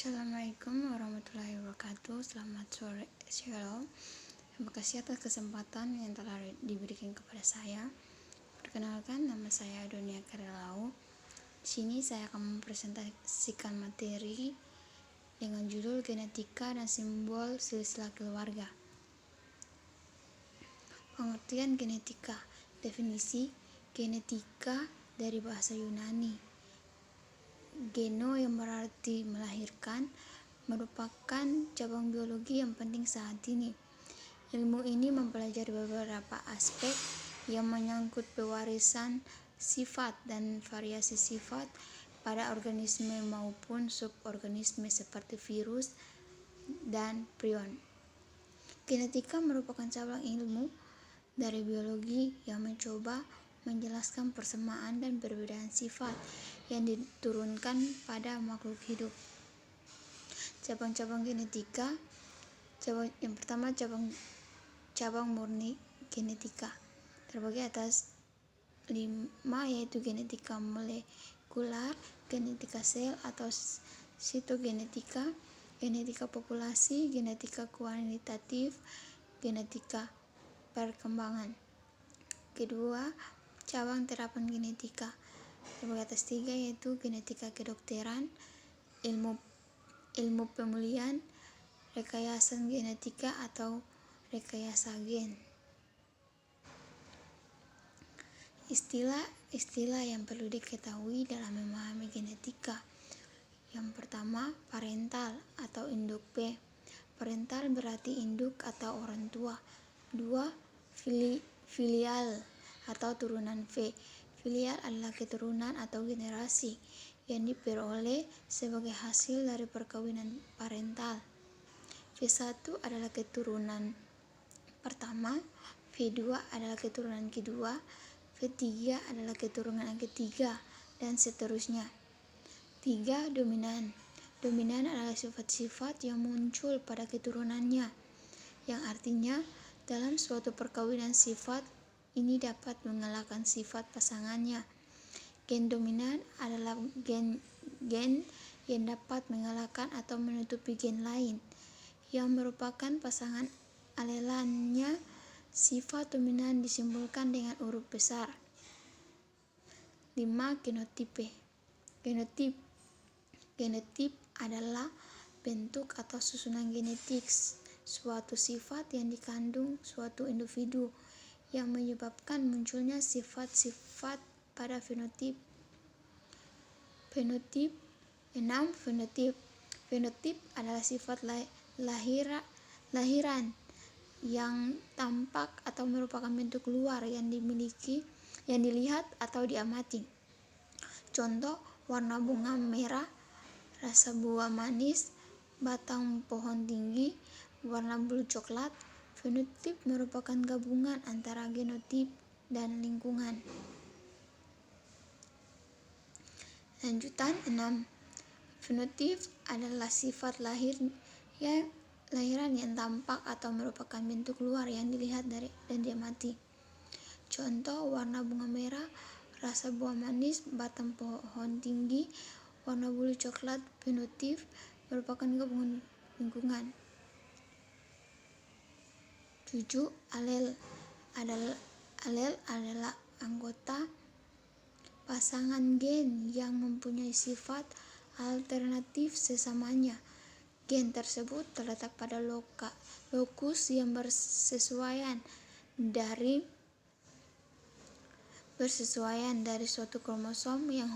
Assalamualaikum warahmatullahi wabarakatuh. Selamat sore, shalom. Terima kasih atas kesempatan yang telah diberikan kepada saya. Perkenalkan, nama saya Adonia Karelau. Di sini saya akan mempresentasikan materi dengan judul Genetika dan Simbol Silsilah Keluarga. Pengertian genetika. Definisi genetika dari bahasa Yunani. Geno yang berarti melahirkan merupakan cabang biologi yang penting saat ini. Ilmu ini mempelajari beberapa aspek yang menyangkut pewarisan sifat dan variasi sifat pada organisme maupun suborganisme seperti virus dan prion. Genetika merupakan cabang ilmu dari biologi yang mencoba menjelaskan persamaan dan perbedaan sifat yang diturunkan pada makhluk hidup. Cabang-cabang genetika. Yang pertama, cabang murni genetika terbagi atas 5, yaitu genetika molekular, genetika sel atau sitogenetika, genetika populasi, genetika kuantitatif, genetika perkembangan. Kedua, cabang terapan genetika terbagi atas 3, yaitu genetika kedokteran, ilmu pemulihan, rekayasa genetika atau rekayasa gen. Istilah yang perlu diketahui dalam memahami genetika. Yang pertama, parental atau induk P. Parental berarti induk atau orang tua. 2, filial atau turunan V. Filial adalah keturunan atau generasi yang diperoleh sebagai hasil dari perkawinan parental. V1 adalah keturunan pertama, V2 adalah keturunan kedua, V3 adalah keturunan yang ketiga, dan seterusnya. 3, dominan. Dominan adalah sifat-sifat yang muncul pada keturunannya, yang artinya dalam suatu perkawinan sifat ini dapat mengalahkan sifat pasangannya. Gen dominan adalah gen yang dapat mengalahkan atau menutupi gen lain yang merupakan pasangan alelannya. Sifat dominan disimbolkan dengan huruf besar. 5, genotipe. Genotip adalah bentuk atau susunan genetik suatu sifat yang dikandung suatu individu yang menyebabkan munculnya sifat-sifat pada fenotip. 6, fenotip. Fenotip adalah sifat lahiran yang tampak atau merupakan bentuk luar yang dilihat atau diamati. Contoh, warna bunga merah, rasa buah manis, batang pohon tinggi, warna bulu coklat. Fenotip merupakan gabungan antara genotip dan lingkungan. Lanjutan 6. Fenotip adalah sifat lahiran yang tampak atau merupakan bentuk luar yang dilihat dan diamati. Contoh, warna bunga merah, rasa buah manis, batang pohon tinggi, warna bulu coklat. Fenotip merupakan gabungan lingkungan. 7, alel. Alel adalah anggota pasangan gen yang mempunyai sifat alternatif sesamanya. Gen tersebut terletak pada lokus yang bersesuaian dari suatu kromosom yang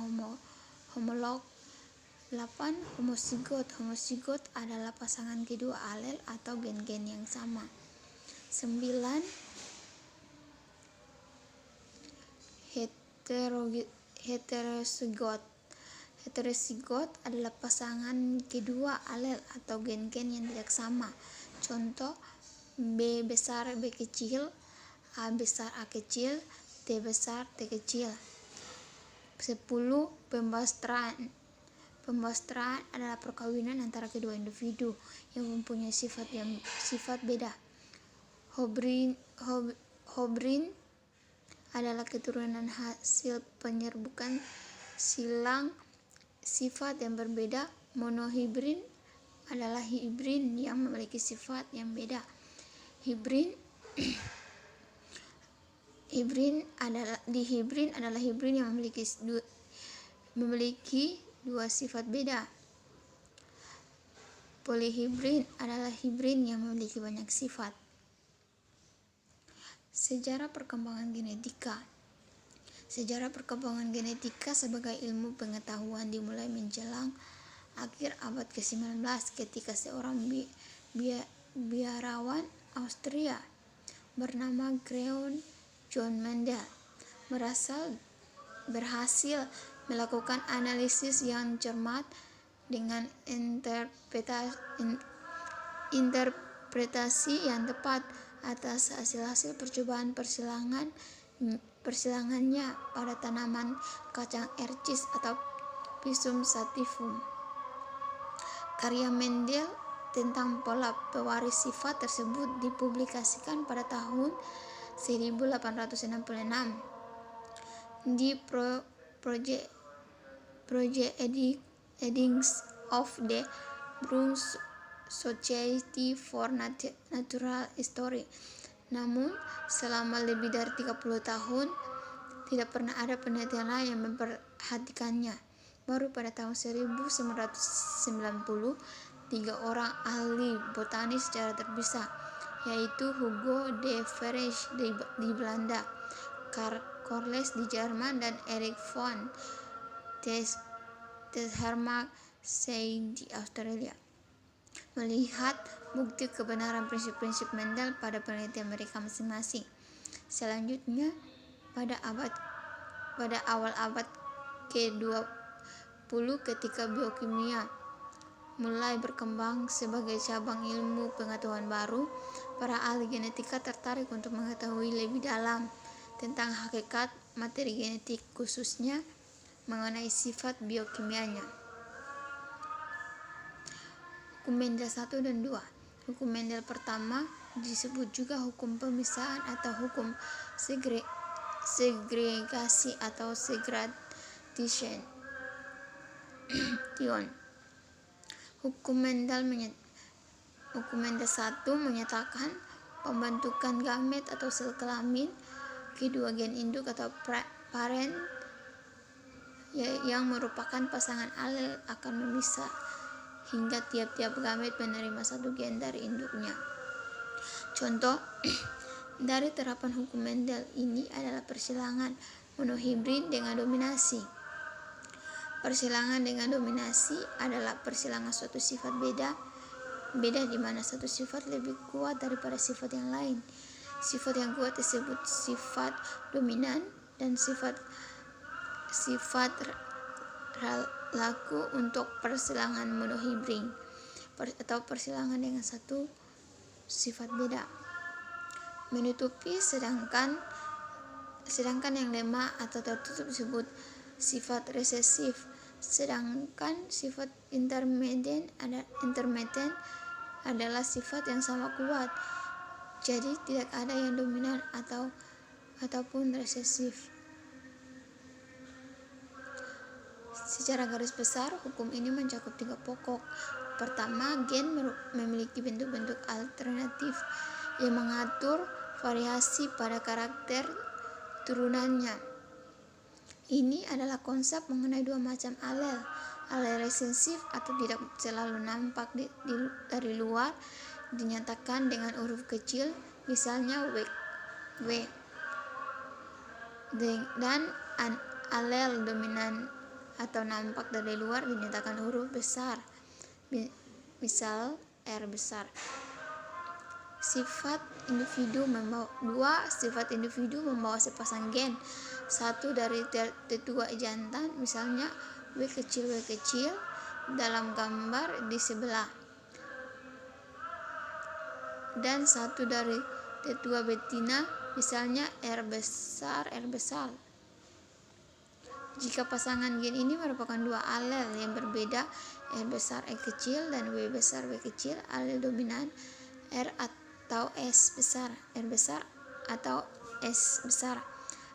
homolog. 8, homozigot. Homozigot adalah pasangan kedua alel atau gen-gen yang sama. 9, heterozigot. Heterozigot adalah pasangan kedua alel atau gen-gen yang tidak sama. Contoh, B besar B kecil, A besar A kecil, T besar T kecil. 10, pembastraan. Pembastraan adalah perkawinan antara kedua individu yang mempunyai sifat beda. Hybrid adalah keturunan hasil penyerbukan silang sifat yang berbeda. Monohibrid adalah hibrid yang memiliki sifat yang beda. Hibrid adalah hibrid yang memiliki dua sifat beda. Polyhibrid adalah hibrid yang memiliki banyak sifat. Sejarah perkembangan genetika. Sejarah perkembangan genetika sebagai ilmu pengetahuan dimulai menjelang akhir abad ke-19 ketika seorang biarawan Austria bernama Georg John Mendel berhasil melakukan analisis yang cermat dengan interpretasi yang tepat atas hasil-hasil percobaan persilangannya pada tanaman kacang ercis atau Pisum sativum. Karya Mendel tentang pola pewaris sifat tersebut dipublikasikan pada tahun 1866 di Project Editings of the British Society for Natural History. Namun, selama lebih dari 30 tahun, tidak pernah ada penelitian lain yang memperhatikannya. Baru pada tahun 1990, 3 orang ahli botanis secara terpisah, yaitu Hugo de Vries di Belanda, Karl Corles di Jerman, dan Erik von Tesselhermaghe di Australia, melihat bukti kebenaran prinsip-prinsip Mendel pada penelitian mereka masing-masing. Selanjutnya, pada awal abad ke-20 ketika biokimia mulai berkembang sebagai cabang ilmu pengetahuan baru, para ahli genetika tertarik untuk mengetahui lebih dalam tentang hakikat materi genetik, khususnya mengenai sifat biokimianya. Hukum Mendel 1 dan 2. Hukum Mendel pertama disebut juga hukum pemisahan atau hukum segregasi atau segregation. Hukum Mendel 1 menyatakan pembentukan gamet atau sel kelamin kedua gen induk atau parent yang merupakan pasangan alel akan memisah hingga tiap-tiap gamet menerima satu gen dari induknya. Contoh dari terapan hukum Mendel ini adalah persilangan monohibrid dengan dominasi. Persilangan dengan dominasi adalah persilangan suatu sifat beda di mana satu sifat lebih kuat daripada sifat yang lain. Sifat yang kuat disebut sifat dominan dan sifat laku untuk persilangan monohibrid atau persilangan dengan satu sifat beda. Menutupi sedangkan yang lemah atau tertutup disebut sifat resesif, sedangkan sifat intermediate adalah sifat yang sama kuat. Jadi tidak ada yang dominan ataupun resesif. Secara garis besar, hukum ini mencakup 3 pokok. Pertama, gen memiliki bentuk-bentuk alternatif yang mengatur variasi pada karakter turunannya. Ini adalah konsep mengenai 2 macam alel. Alel resesif atau tidak selalu nampak dari luar dinyatakan dengan huruf kecil, misalnya W. Dan alel dominan atau nampak dari luar dinyatakan huruf besar, misal R besar. Sifat individu membawa sepasang gen, satu dari tetua jantan, misalnya W kecil dalam gambar di sebelah, dan satu dari tetua betina, misalnya R besar. Jika pasangan gen ini merupakan 2 alel yang berbeda, R besar E kecil dan W besar W kecil, alel dominan R atau S besar, R besar atau S besar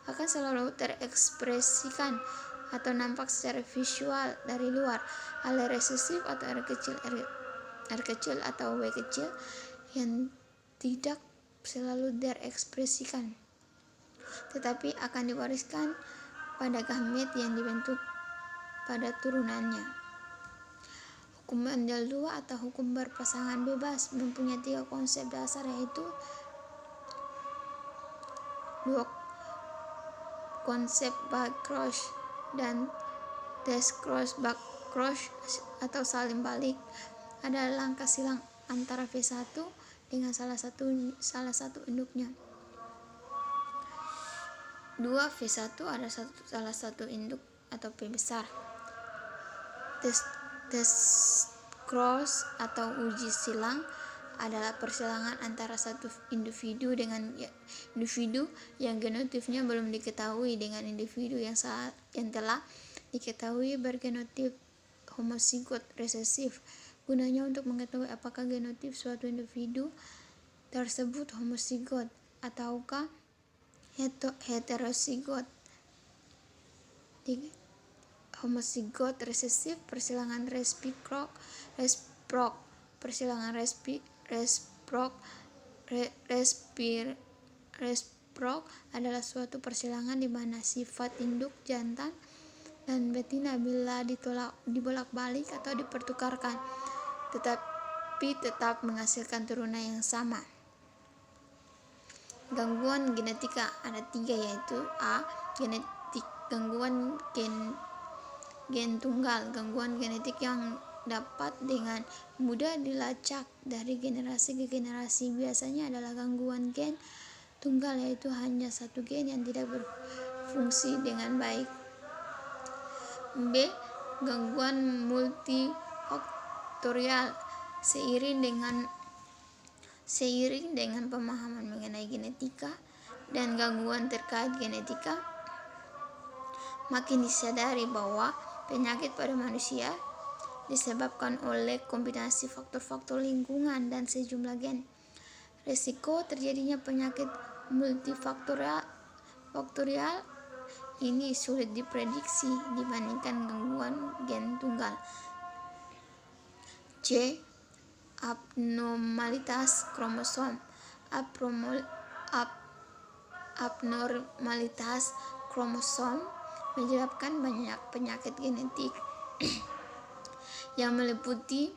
akan selalu terekspresikan atau nampak secara visual dari luar. Alel resesif atau R kecil R kecil atau W kecil yang tidak selalu terekspresikan, tetapi akan diwariskan pada gamet yang dibentuk pada turunannya. Hukum bandel 2 atau hukum berpasangan bebas mempunyai 3 konsep dasar, yaitu 2 konsep back-cross dan test-cross. Back-cross atau saling balik adalah langkah silang antara V1 dengan salah satu induknya. 2 V1 ada salah satu induk atau P besar. Test cross atau uji silang adalah persilangan antara satu individu dengan individu yang genotipnya belum diketahui dengan individu yang telah diketahui bergenotip homozigot resesif. Gunanya untuk mengetahui apakah genotip suatu individu tersebut homozigot ataukah heterozigot. Homozigot resesif, persilangan reciprok, persilangan reciprok adalah suatu persilangan di mana sifat induk jantan dan betina bila dibolak-balik atau dipertukarkan, tetapi tetap menghasilkan turunan yang sama. Gangguan genetika ada 3, yaitu A. Gangguan gen tunggal. Gangguan genetik yang dapat dengan mudah dilacak dari generasi ke generasi biasanya adalah gangguan gen tunggal, yaitu hanya satu gen yang tidak berfungsi dengan baik. B. Gangguan multifaktorial. Seiring dengan pemahaman mengenai genetika dan gangguan terkait genetika, makin disadari bahwa penyakit pada manusia disebabkan oleh kombinasi faktor-faktor lingkungan dan sejumlah gen. Risiko terjadinya penyakit multifaktorial ini sulit diprediksi dibandingkan gangguan gen tunggal. C. Abnormalitas kromosom. Abnormalitas kromosom menyebabkan banyak penyakit genetik yang meliputi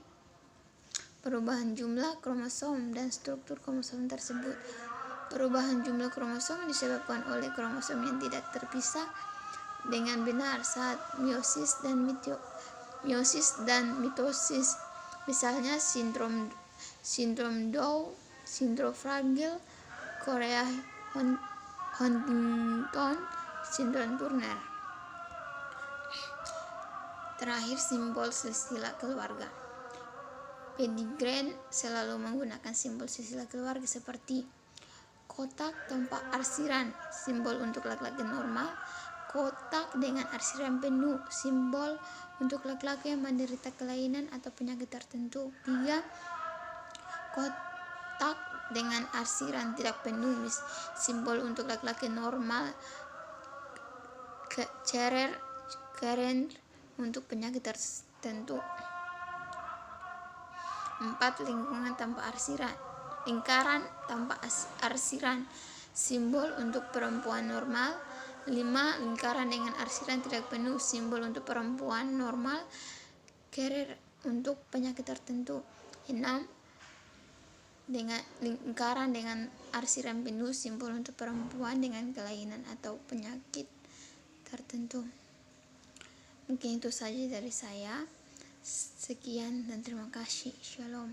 perubahan jumlah kromosom dan struktur kromosom tersebut. Perubahan jumlah kromosom disebabkan oleh kromosom yang tidak terpisah dengan benar saat meiosis dan mitosis. Misalnya sindrom Down, sindrom Fragile, Chorea Huntington, sindrom Turner. Terakhir, simbol silsilah keluarga. Pendigreen selalu menggunakan simbol silsilah keluarga seperti kotak tanpa arsiran, simbol untuk laki-laki normal. Kotak dengan arsiran penuh, simbol untuk laki-laki yang menderita kelainan atau penyakit tertentu. 3. Kotak dengan arsiran tidak penuh, simbol untuk laki-laki normal. Keren untuk penyakit tertentu. 4. Lingkaran tanpa arsiran, simbol untuk perempuan normal. 5. Lingkaran dengan arsiran tidak penuh, simbol untuk perempuan normal. Keren untuk penyakit tertentu. 6. Lingkaran dengan arsiran penuh, simbol untuk perempuan dengan kelainan atau penyakit tertentu. Mungkin itu saja dari saya. Sekian dan terima kasih. Shalom.